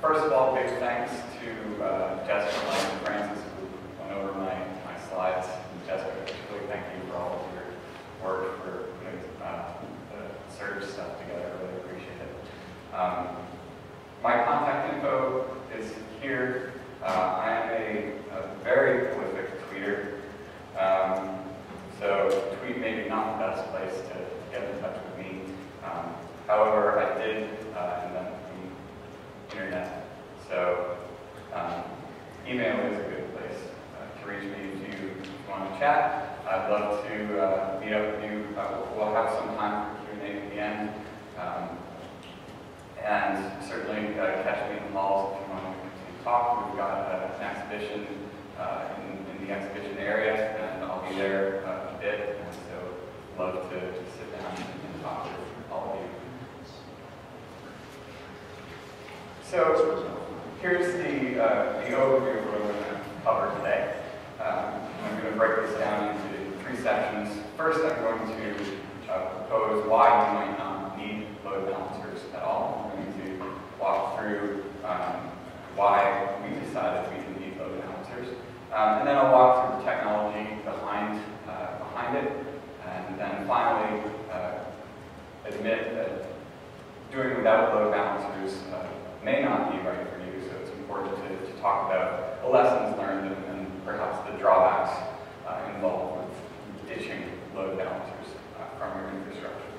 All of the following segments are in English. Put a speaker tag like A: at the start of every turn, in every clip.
A: First of all, big thanks to Jessica and Francis who went over my slides. And Jessica, particularly thank you for all of your work for putting the surge stuff together. I really appreciate it. My contact info is here. I am a very prolific tweeter. So tweet maybe not the best place to get in touch with me. However, I did invent the internet. So email is a good place to reach me if you want to chat. I'd love to meet up with you. We'll have some time for Q&A at the end. And certainly catch me in the halls if you want to talk. We've got an exhibition in the exhibition area, and I'll be there a bit. And so love to sit down and talk with all of you. So here's the overview of what we're going to cover today. I'm going to break this down into 3 sections. First, I'm going to propose why you might not need load balancers at all. I'm going to walk through why we decided we didn't need load balancers. And then I'll walk through the technology behind it. And then finally, admit that doing without load balancers may not be right for you, so it's important to talk about the lessons learned and perhaps the drawbacks involved with ditching load balancers from your infrastructure.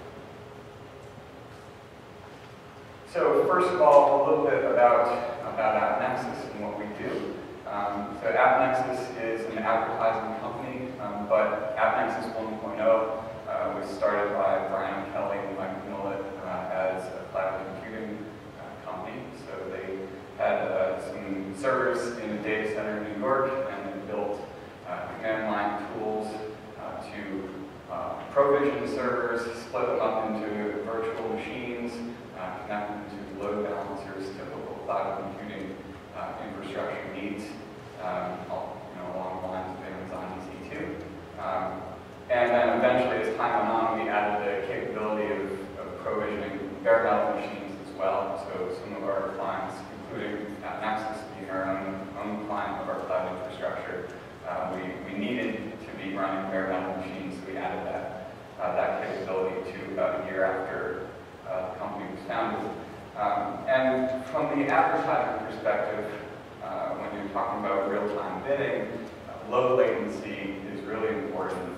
A: So first of all, a little bit about AppNexus and what we do. So AppNexus is an advertising company, but AppNexus 1.0 was started by Brian Kelly and Mike Millett as a cloud computing company. So they had some servers in a data center in New York, and they built command line tools to provision servers, split them up into virtual machines, connect them to load balancers, typical cloud computing infrastructure needs, along the lines of Amazon EC2. And then eventually, as time went on, we added the capability of provisioning bare metal machines as well. So some of our clients, including AppNexus being our own client of our cloud infrastructure, we needed to be running bare metal machines, so we added that capability to about a year after the company was founded. And from the advertising perspective, when you're talking about real-time bidding, low latency is really important.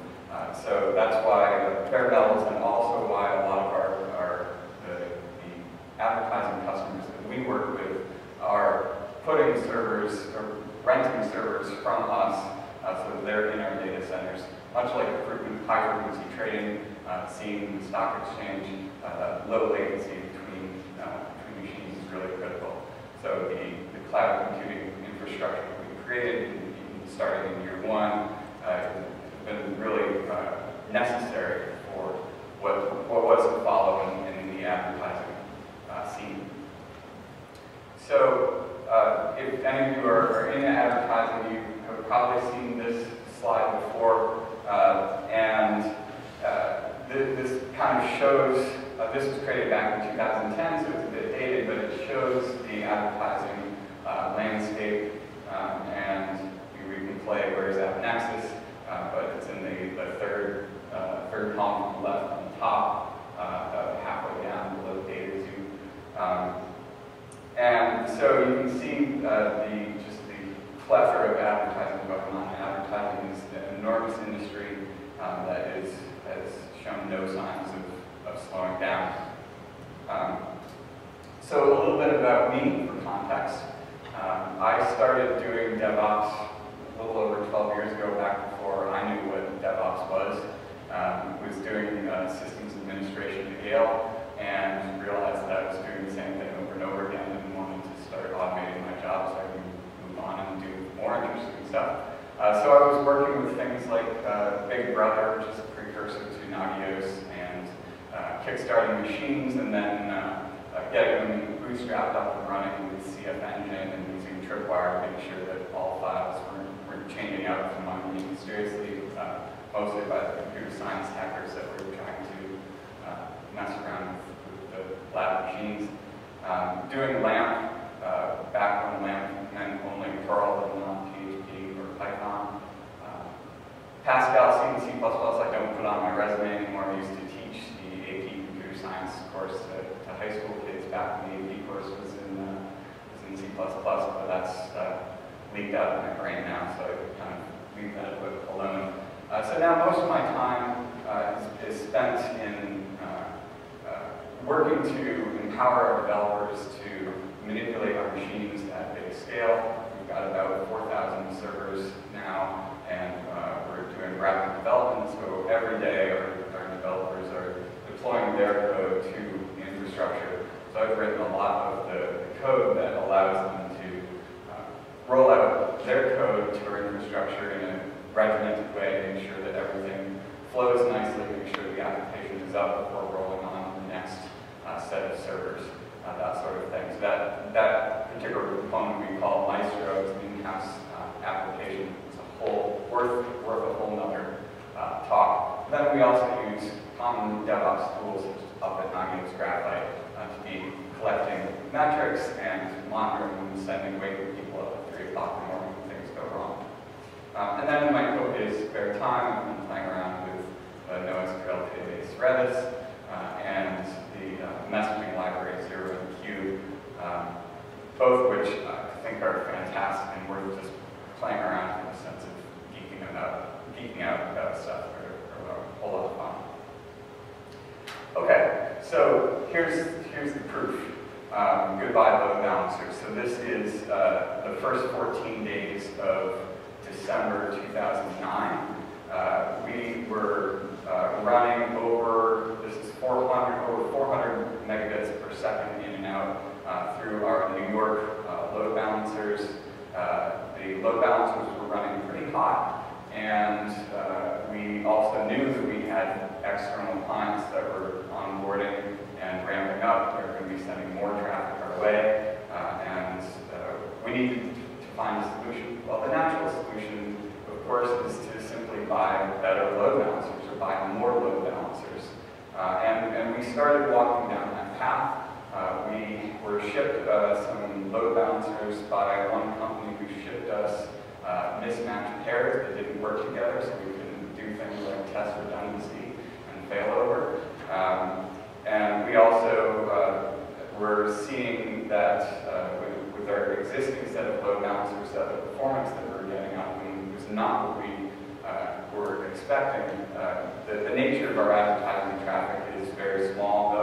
A: So that's why bare metal and also why a lot of the advertising customers that we work with are putting servers or renting servers from us so that they're in our data centers. Much like high-frequency trading seen in the stock exchange, low latency between machines is really critical. So the cloud computing infrastructure we created, starting in year 1, has been really necessary for what was to follow in the advertising scene. So if any of you are in advertising, you have probably seen this slide before, and this kind of shows, this was created back in 2010, so it's a bit dated, but it shows the advertising landscape, and we can play where's AppNexus, but it's in the third column from the left on the top, about halfway down below data zoo. And so you can see just the plethora of advertising going on. Advertising is an enormous industry that has shown no signs of slowing down. So a little bit about me for context. I started doing DevOps a little over 12 years ago, back before I knew what DevOps was. Was doing systems administration at Yale, and realized that I was doing the same thing over and over again and wanted to start automating my job so I could move on and do more interesting stuff. So I was working with things like Big Brother, which is a precursor to Nagios, and kickstarting machines, and then getting them bootstrapped up and running with CF Engine and using Tripwire to make sure that all files weren't changing out from being mysteriously, mostly by the computer science hackers that were trying to mess around with the lab machines. Doing LAMP, high school kids back when the AP course was in C++, but that's leaked out of my brain now, so I kind of leave that alone. So now most of my time is spent in working to empower our developers to manipulate our machines at big scale. We've got about 4,000 servers now, and we're doing rapid development, so every day our developers are deploying their code to the infrastructure. So I've written a lot of the code that allows them to roll out their code to our infrastructure in a regimented way, make sure that everything flows nicely, make sure the application is up before rolling on to the next set of servers, that sort of thing. So that particular component we call Maestro is an in-house application. It's a whole worth a whole nother talk. Then we also use common DevOps tools such as Puppet, Nagios, Graphite to be collecting metrics and monitoring and sending wake people up at 3 o'clock in the morning when things go wrong. And then in my copious spare time, I've been playing around with NoSQL database Redis and the messaging library Zero and Q, both of which I think are fantastic and worth just playing around in the sense of geeking out about stuff. Are a whole lot of fun. Okay, so here's the proof. Goodbye load balancers. So this is the first 14 days of December 2009. We were running over, this is over 400 megabits per second in and out through our New York load balancers. The load balancers were running pretty hot, and we also knew that we had external clients that were onboarding and ramping up. They were going to be sending more traffic our way, and we needed to find a solution. Well, the natural solution, of course, is to simply buy better load balancers or buy more load balancers. And we started walking down that path. We were shipped some load balancers by one company who shipped us mismatched pairs that didn't work together, so we couldn't do things like test redundancy and failover. And we also were seeing that with our existing set of load balancers, that the performance that we were getting on them was not what we were expecting. The nature of our advertising traffic is very small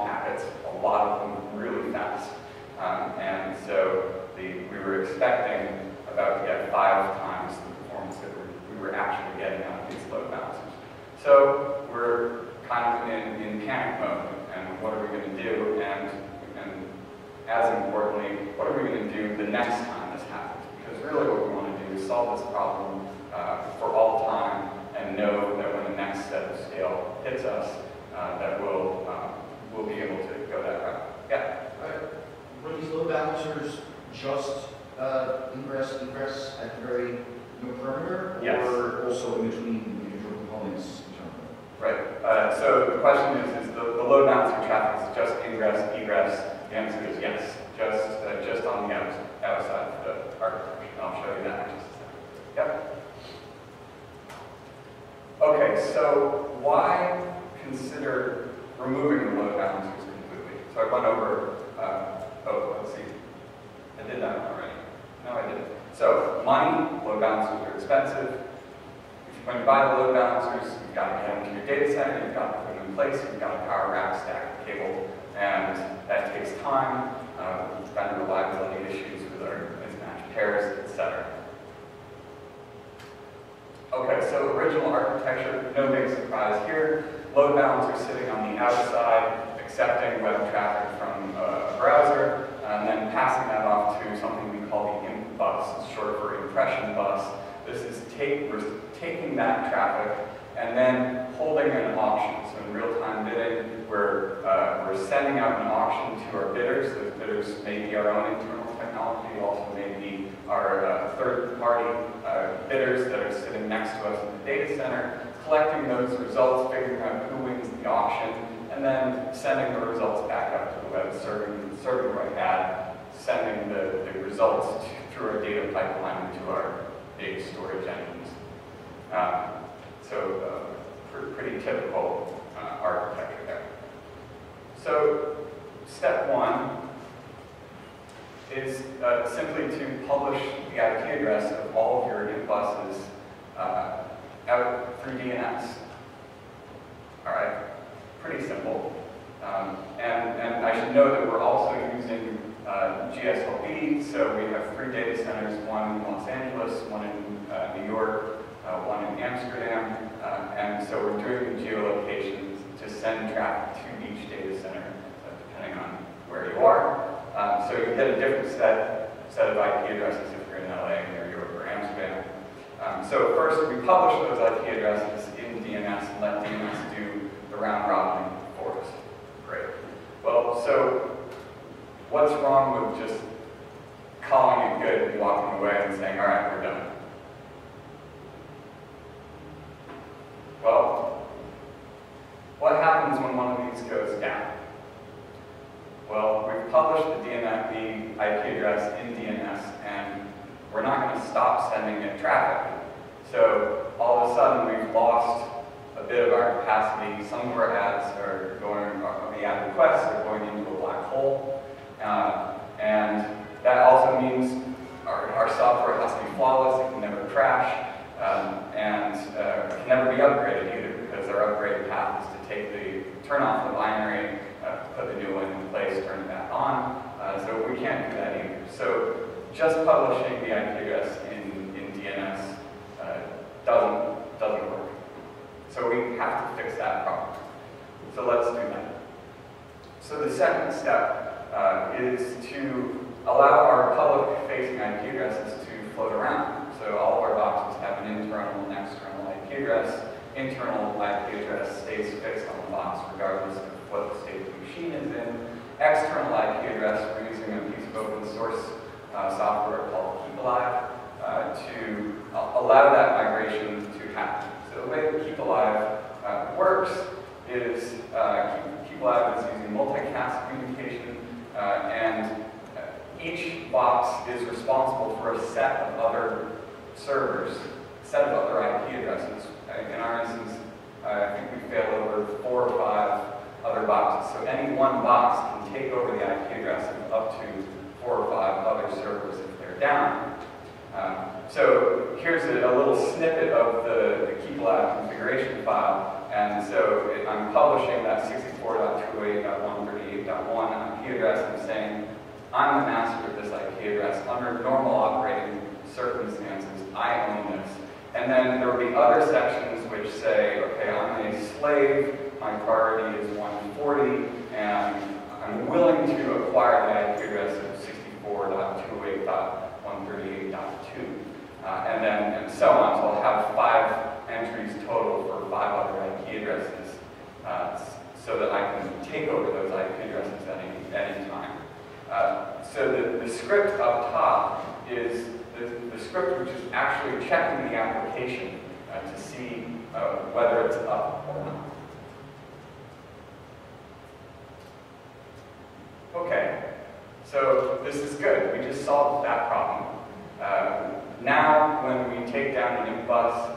A: packets, a lot of them really fast. And so we were expecting about to get 5 times the performance that we were actually getting out of these load balancers. So we're kind of in panic mode, and what are we going to do? And as importantly, what are we going to do the next time this happens? Because really what we want to do is solve this problem for all time and know that when the next set of scale hits us, that we'll be able to go that route. Yeah?
B: Were these load balancers just ingress at the very perimeter,
A: yes,
B: or also in between individual components?
A: Right. So the question is the load balancer traffic is just ingress, egress? The answer is yes, just on the outside of the architecture. And I'll show you that in just a second. Yep. Okay, so why consider removing the load balancers completely? So I went over, let's see. I did that already. No, I didn't. So money, load balancers are expensive. When you buy the load balancers, you've got to get them to your data center, you've got to put them in place, you've got to power rack, stack, cable, and that takes time, vendor reliability issues with our mismatched pairs, etc. Okay, so original architecture, no big surprise here. Load balancer sitting on the outside, accepting web traffic from a browser, and then passing that off to something we call the imp bus. It's short for impression bus. This is taking that traffic and then holding an auction. So in real-time bidding, we're sending out an auction to our bidders. Those bidders may be our own internal technology, also may be our third-party bidders that are sitting next to us in the data center, collecting those results, figuring out who wins the auction, and then sending the results back out to the web, serving the right ad, sending the results through our data pipeline into our big storage engines. So pretty typical architecture there. So step one is simply to publish the IP address of all of your new buses out through DNS. All right, pretty simple. And I should note that we're also using GSLB, so we have 3 data centers, one in Los Angeles, one in New York, one in Amsterdam, and so we're doing the geolocation to send traffic to each data center, depending on where you are. So you get a different set of IP addresses if you're in LA, New York, or Amsterdam. So first, we publish those IP addresses in DNS and let DNS do the round robin for us. Great. Well, so what's wrong with just calling it good and walking away and saying, all right, we're done? Well, what happens when one of these goes down? Well, we've published the IP address in DNS, and we're not going to stop sending it traffic. So all of a sudden, we've lost a bit of our capacity. Some of our ads are going, the ad requests are going into a black hole. And that also means our software has to be flawless, it can never crash, and it can never be upgraded either, because our upgrade path is to turn off the binary, put the new one in place, turn it back on. So we can't do that either. So just publishing the IP address in DNS doesn't work. So we have to fix that problem. So let's do that. So the second step is to allow our public-facing IP addresses to float around. So all of our boxes have an internal and external IP address. Internal IP address stays fixed on the box regardless of what the state of the machine is in. External IP address, we're using a piece of open source software called Keepalived to allow that migration to happen. So the way that Keepalived works is Keepalived is using multicast communication, and each box is responsible for a set of other servers, a set of other IP addresses. In our instance, I think we fail over 4 or 5 other boxes. So any one box can take over the IP address of up to 4 or 5 other servers if they're down. So here's a little snippet of the Keepalived configuration file. And so I'm publishing that 64.208.138.1 IP address and saying, I'm the master of this IP address. Under normal operating circumstances, I own this. And then there will be other sections which say, okay, I'm a slave, my priority is 140, and I'm willing to acquire the IP address of 64.208.138.2. And so on. So I'll have 5 entries total for 5 other IP addresses so that I can take over those IP addresses at any time. So the script up top is the script which is actually checking the application to see whether it's up or not. Okay, so this is good. We just solved that problem. Now, when we take down a new bus,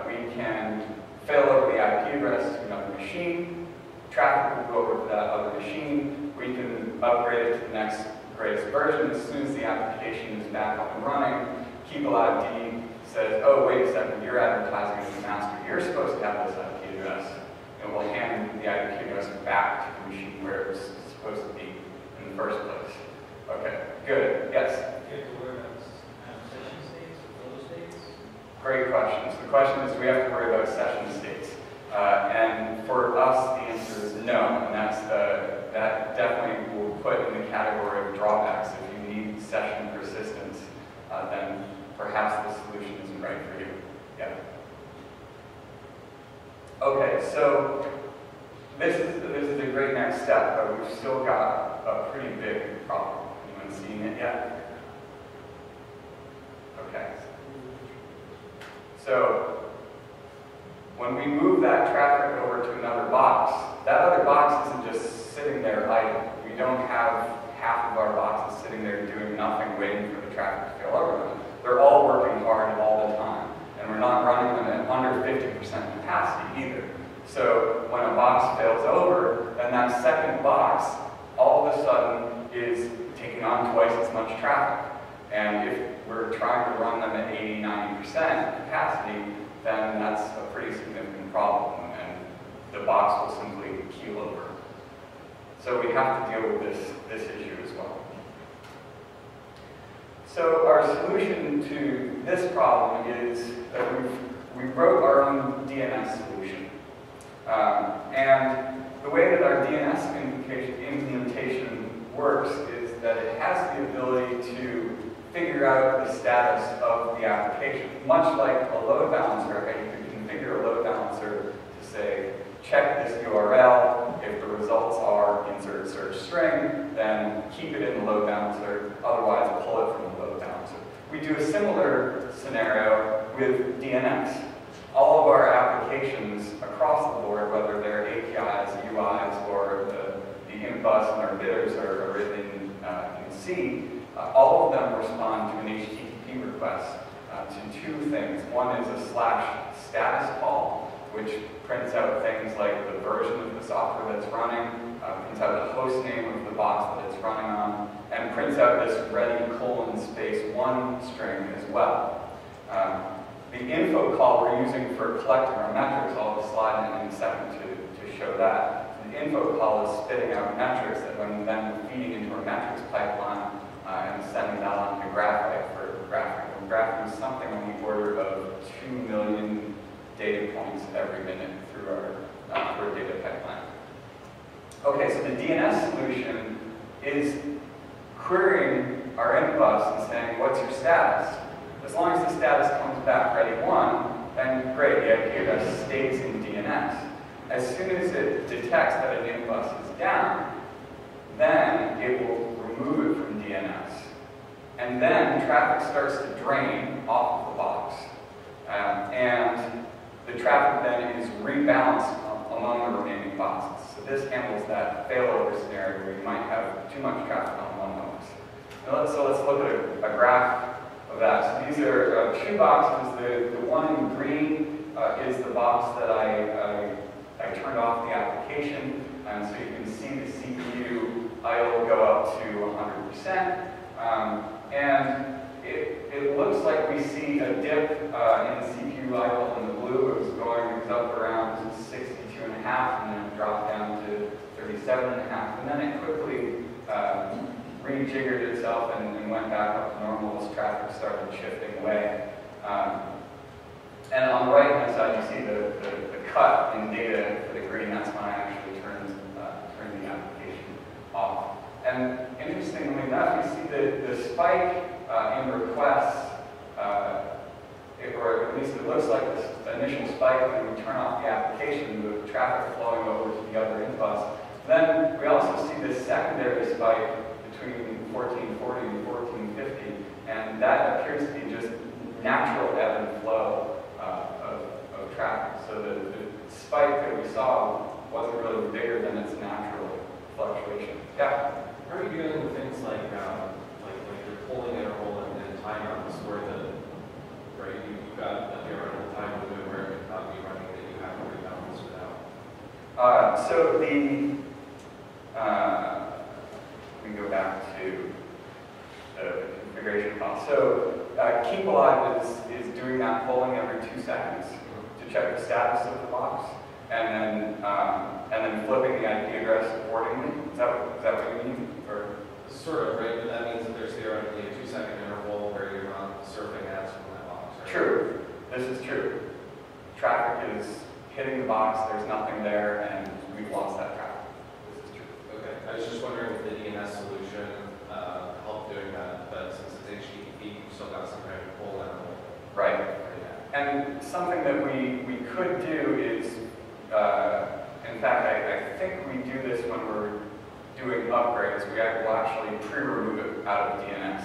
A: we can fail over the IP address to another machine. Traffic will go over to that other machine. We can upgrade it to the next greatest version. As soon as the application is back up and running, Keepalived says, oh, wait a second, you're advertising as the master. You're supposed to have this IP address. And we'll hand the IP address back to the machine where it was supposed to be in the first place. Okay, good. Yes?
C: Do you have to worry about session states or flow states?
A: Great question. So the question is, do we have to worry about session states? And for us, the answer is no. And that definitely will put in the category of drawbacks. If you need session persistence, then perhaps the solution isn't right for you. Yeah. Okay, so this is a great next step, but we've still got a pretty big problem. Anyone seen it yet? Okay. So when we move that traffic over to another box, that other box isn't just sitting there idle. We don't have half of our boxes sitting there doing nothing, waiting for the traffic to fail over them. They're all working hard all the time, and we're not running them at under 50% capacity either. So when a box fails over, then that second box, all of a taking on twice as much traffic. And if we're trying to run them at 80–90% capacity, then that's a pretty significant problem, and the box will simply keel over. So we have to deal with this issue as well. So our solution to this problem is that we wrote our own DNS solution. And the way that our DNS implementation works is that it has the ability to figure out the status of the application. Much like a load balancer, how you can configure a load balancer to say, check this URL. If the results are insert search string, then keep it in the load balancer. Otherwise, pull it from the load balancer. We do a similar scenario with DNS. All of our applications across the board, whether they're APIs, UIs, or the inbus and our bidders are written in C, all of them respond to an HTTP request to two things. One is a /status call, which prints out things like the version of the software that's running, prints out the host name of the box that it's running on, and prints out this ready :1 string as well. The info call we're using for collecting our metrics, I'll have a slide in a second to show that. The info call is spitting out metrics that I'm then feeding into our metrics pipeline and sending that on to Graphite for graphing. And graphing is something on the order of 2 million data points every minute through our data pipeline. Okay, so the DNS solution is querying our inbus and saying, what's your status? As long as the status comes back ready 1, then great, the IP address stays in DNS. As soon as it detects that an inbus is down, then it will remove it from DNS. And then traffic starts to drain off of the box. And the traffic then is rebalanced among the remaining boxes. So this handles that failover scenario where you might have too much traffic on one box. So let's look at a graph of that. So these are two boxes. The one in green is the box that I turned off the application. And so you can see the CPU idle go up to 100%. And it looks like we see a dip in CPU idle in the blue. It was up around 62.5 and then dropped down to 37.5. And then it quickly rejiggered itself and went back up to normal as traffic started shifting away. And on the right-hand side, you see the cut in data for the green. That's when I actually turned the application off. And interestingly enough, you see the spike in requests, or at least it looks like this initial spike when we turn off the application, the traffic flowing over to the other inbus. Then we also see this secondary spike between 1440 and 1450, and that appears to be just natural ebb and flow of traffic. So the spike that we saw wasn't really bigger than its natural fluctuation. Yeah?
C: How are you doing with things like you're pulling interval and timeouts where you've got a theoretical time limit where it could not be running that you have to rebalance without?
A: So we go back to the configuration file. So Keepalived is doing that polling every 2 seconds to check the status of the box, and then flipping the IP address accordingly. Is that what you mean? Or?
C: Sort of, right? But that means that there's theoretically a 2-second interval where you're not surfing ads from that box, right?
A: True. This is true. Traffic is hitting the box, there's nothing there, and we've lost that traffic. This is true.
C: Okay. I was just wondering if the DNS solution helped doing that, but since it's HTTP, you still got some kind of pull interval.
A: Right. And something that we could do is, in fact, I think we do this when we're doing upgrades. We will actually pre-remove it out of DNS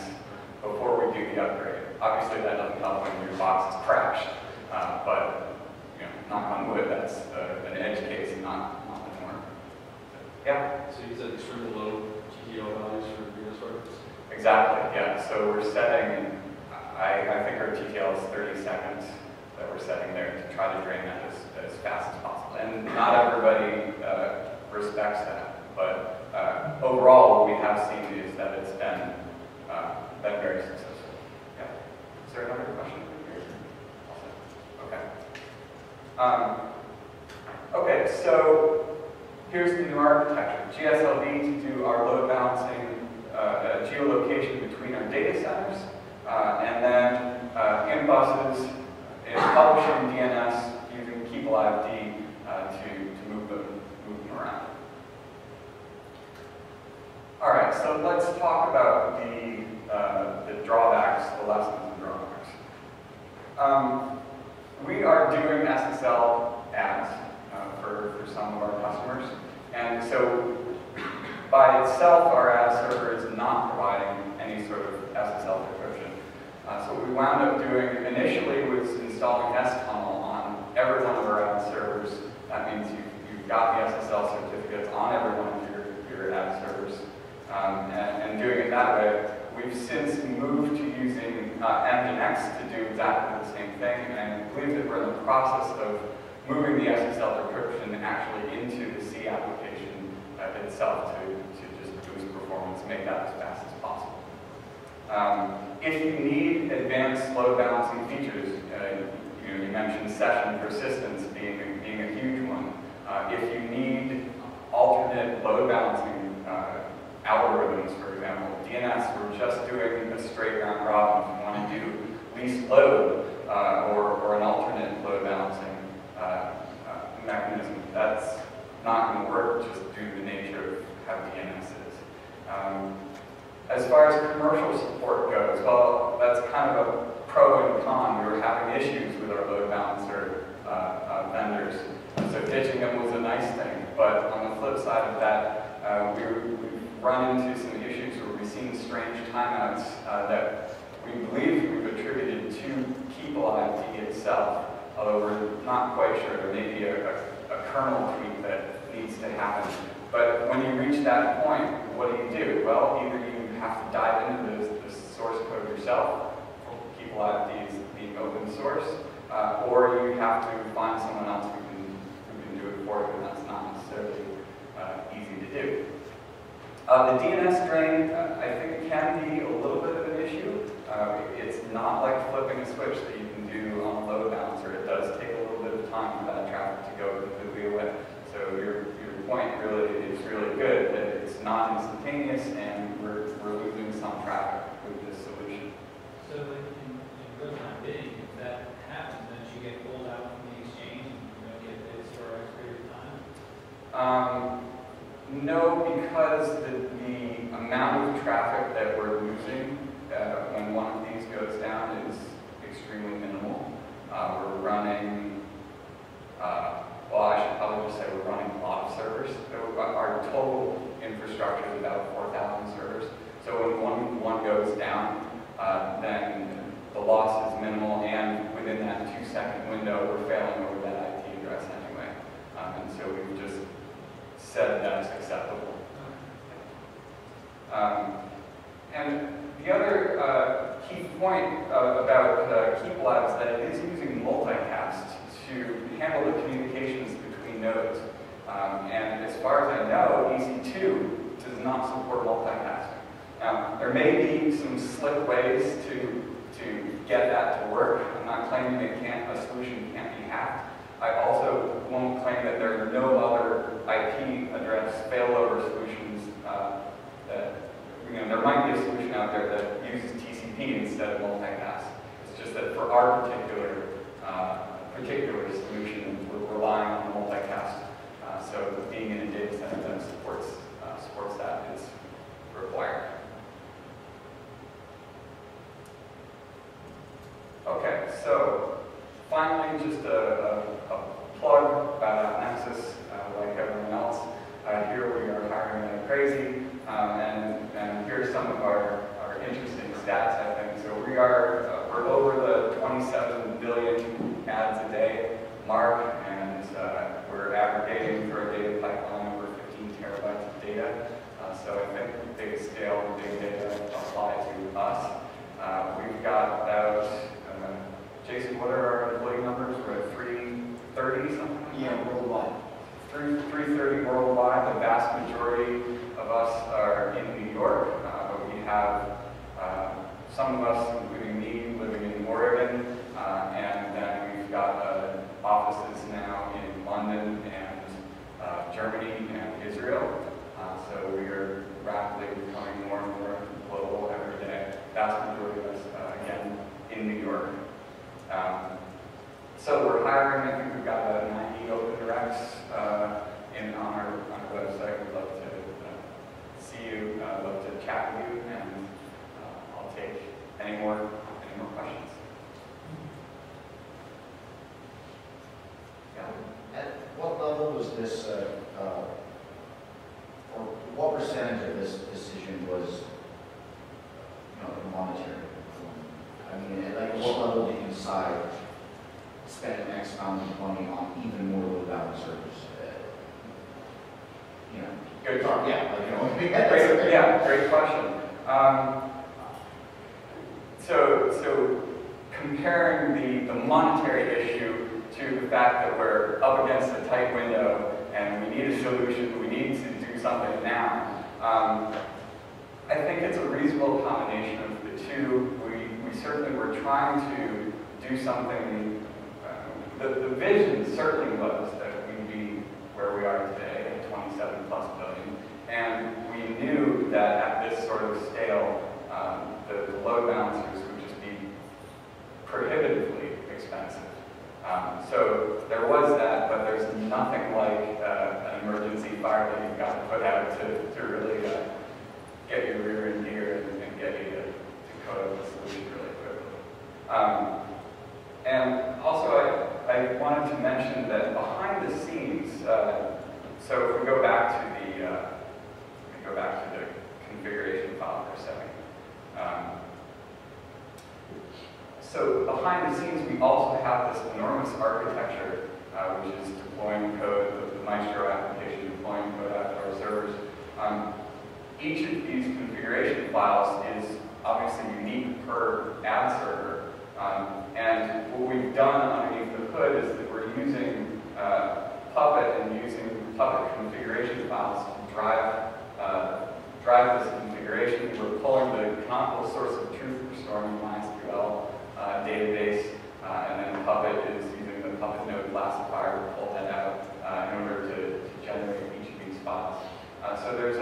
A: before we do the upgrade. Obviously, that doesn't help when your box is crashed, but knock on wood, that's an edge case and not much more. Yeah?
C: So you said extremely low TTL values for DNS records?
A: Exactly, yeah. So we're setting, I think our TTL is 30 seconds that we're setting there to try to drain that as fast as possible. And not everybody respects that, but overall, what we have seen is that it's been very successful. Yeah. Is there another question? Okay. Okay, so here's the new architecture. GSLB to do our load balancing, geolocation between our data centers, and then in buses, publishing DNS using Keepalived to move them around. All right, so let's talk about the drawbacks, the lessons and drawbacks. We are doing SSL ads for some of our customers, and so by itself, our ad server is not providing any sort of SSL encryption. So what we wound up doing initially was installing S-tunnel on every one of our ad servers. That means you've got the SSL certificates on every one of your ad servers, and doing it that way. We've since moved to using AppNexus to do exactly the same thing, and I believe that we're in the process of moving the SSL encryption actually into the C application itself to just boost performance, make that as fast as possible. If you need advanced load balancing features, you mentioned session persistence being a huge one. If you need alternate load balancing algorithms, for example, DNS, we're just doing a straight round robin. If you want to do least load or an alternate load balancing mechanism, that's not going to work just due to the nature of how DNS is. As far as commercial support goes, well, that's kind of a pro and con. We were having issues with our load balancer vendors, so ditching them was a nice thing. But on the flip side of that, we've run into some issues where we've seen strange timeouts that we believe we've attributed to Keepalived itself, although we're not quite sure. There may be a kernel tweak that needs to happen. But when you reach that point, what do? Well, either you have to dive into the source code yourself, Keepalived is being open source, or you have to find someone else who can do it for you, and that's not necessarily easy to do. The DNS drain, I think, can be a little bit of an issue. It's not like flipping a switch that you can do on a load balancer. It does take a little bit of time for that traffic to go completely away. So your point really is really good, that it's not instantaneous and we're losing some traffic with this solution.
D: So in real-time bidding, if that happens, then you get pulled out from the exchange and you don't get bids for a period of time?
A: No, because the amount of traffic that we're losing when one of these goes down is extremely minimal. We're running, well, I should probably just say we're running a lot of servers. So our total infrastructure is about 4,000 servers. So when one goes down, then the loss is minimal, and within that 2-second window, we're failing over that IP address anyway. And so we've just said that's acceptable. And the other key point about Keepalived is that it is using multicast to handle the communications between nodes. And as far as I know, EC2 does not support multicasting. Now, there may be some slick ways to get that to work. I'm not claiming a solution can't be hacked. I also won't claim that there are no other IP address failover solutions that, there might be a solution out there that uses TCP instead of multicast. It's just that for our particular solution, we're relying on the multicast. So being in a data center that supports that is required. Okay, so finally, just a plug about AppNexus, like everyone else. Here we are hiring like crazy, and here's some of our interesting stats, I think. So we're over the 27 billion ads a day mark, and we're aggregating through our data pipeline over 15 terabytes of data. So I think big scale and big data apply to us. We've got about, Jason, what are our employee numbers? We're at 330 something?
B: Yeah, worldwide.
A: 330 worldwide. The vast majority of some of us, including me, living in Oregon, and then we've got offices now in London and Germany and Israel. So we are rapidly becoming more and more global every day. Vast majority of us, again, in New York. So we're hiring. I think we've got 90 open directs on our website. We'd love to see you, love to chat with you, and I'll take any more questions.
B: Yeah. At what level was this, or what percentage of this decision was, monetary? I mean, at what level did you decide to spend an X amount of money on even more load balancers?
A: Good talk.
B: Yeah,
A: Great question. So comparing the monetary issue to the fact that we're up against a tight window and we need a solution, we need to do something now, I think it's a reasonable combination of the two. We certainly were trying to do something. The vision certainly was that we'd be where we are today at 27+ billion, and we knew that at this sort of scale, the load balancers would just be prohibitively expensive. So there was that, but there's nothing like an emergency fire that you've got to put out to really get your rear in gear and get you to code the solution really quickly. And also, I wanted to mention that behind the scenes, so if we go back to the configuration file for a second. So behind the scenes, we also have this enormous architecture, which is deploying code, the Maestro application, deploying code out to our servers. Each of these configuration files is obviously unique per ad server. And what we've done underneath the hood is that we're using Puppet and using Puppet configuration files to drive this configuration. We're pulling the canonical source of truth for storing MySQL database, and then Puppet is using the Puppet node classifier to pull that out in order to generate each of these files. So there's a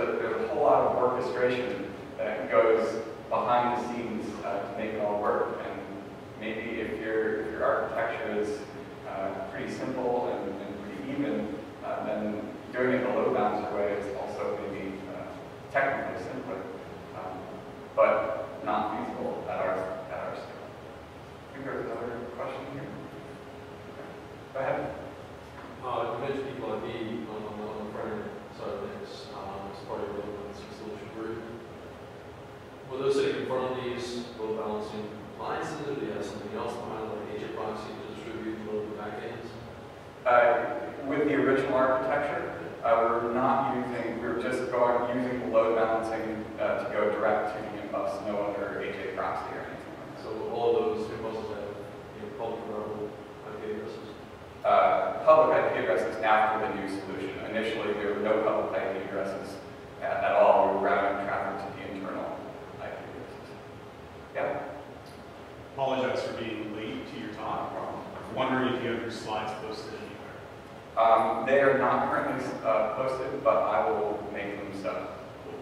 A: whole lot of orchestration that goes behind the scenes to make it all work. And maybe if your architecture is pretty simple and pretty even, then doing it the load balancer way is also maybe technically simpler, but not feasible at our scale. I think there's another question here. Go ahead.
C: You mentioned Keepalived on the front end side of things as part of your load balancing solution group. Were those sitting in front of these load balancing appliances, or do you have something else behind, like agent proxy to distribute load to backends?
A: With the original architecture, we're just using the load balancing to go direct to the inbox, no other AJ proxy or anything like that.
C: So all of those inboxes have public available IP addresses?
A: Public IP addresses after the new solution. Initially, there were no public IP addresses at all. We were routing traffic to the internal IP addresses. Yeah?
E: Apologize for being late to your talk. Wondering if you have your slides posted anywhere.
A: They are not currently posted, but I will make them so.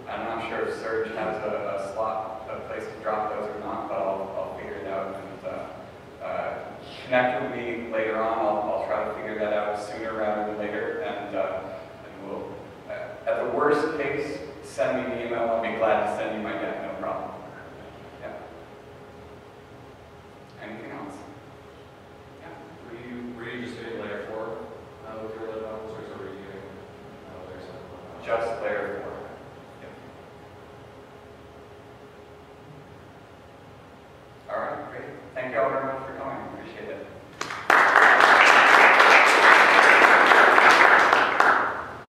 A: I'm not sure if Serge has a slot, a place to drop those or not, but I'll figure it out and connect with me later on. I'll try to figure that out sooner rather than later, and we'll, at the worst case, send me an email. I'll be glad to send you my deck, no problem. Yeah. Anything else?
C: Were you just doing layer 4 with your load balancers, or were you doing layer 7?
A: Just layer 4. Yep. All right, great. Thank you all very much.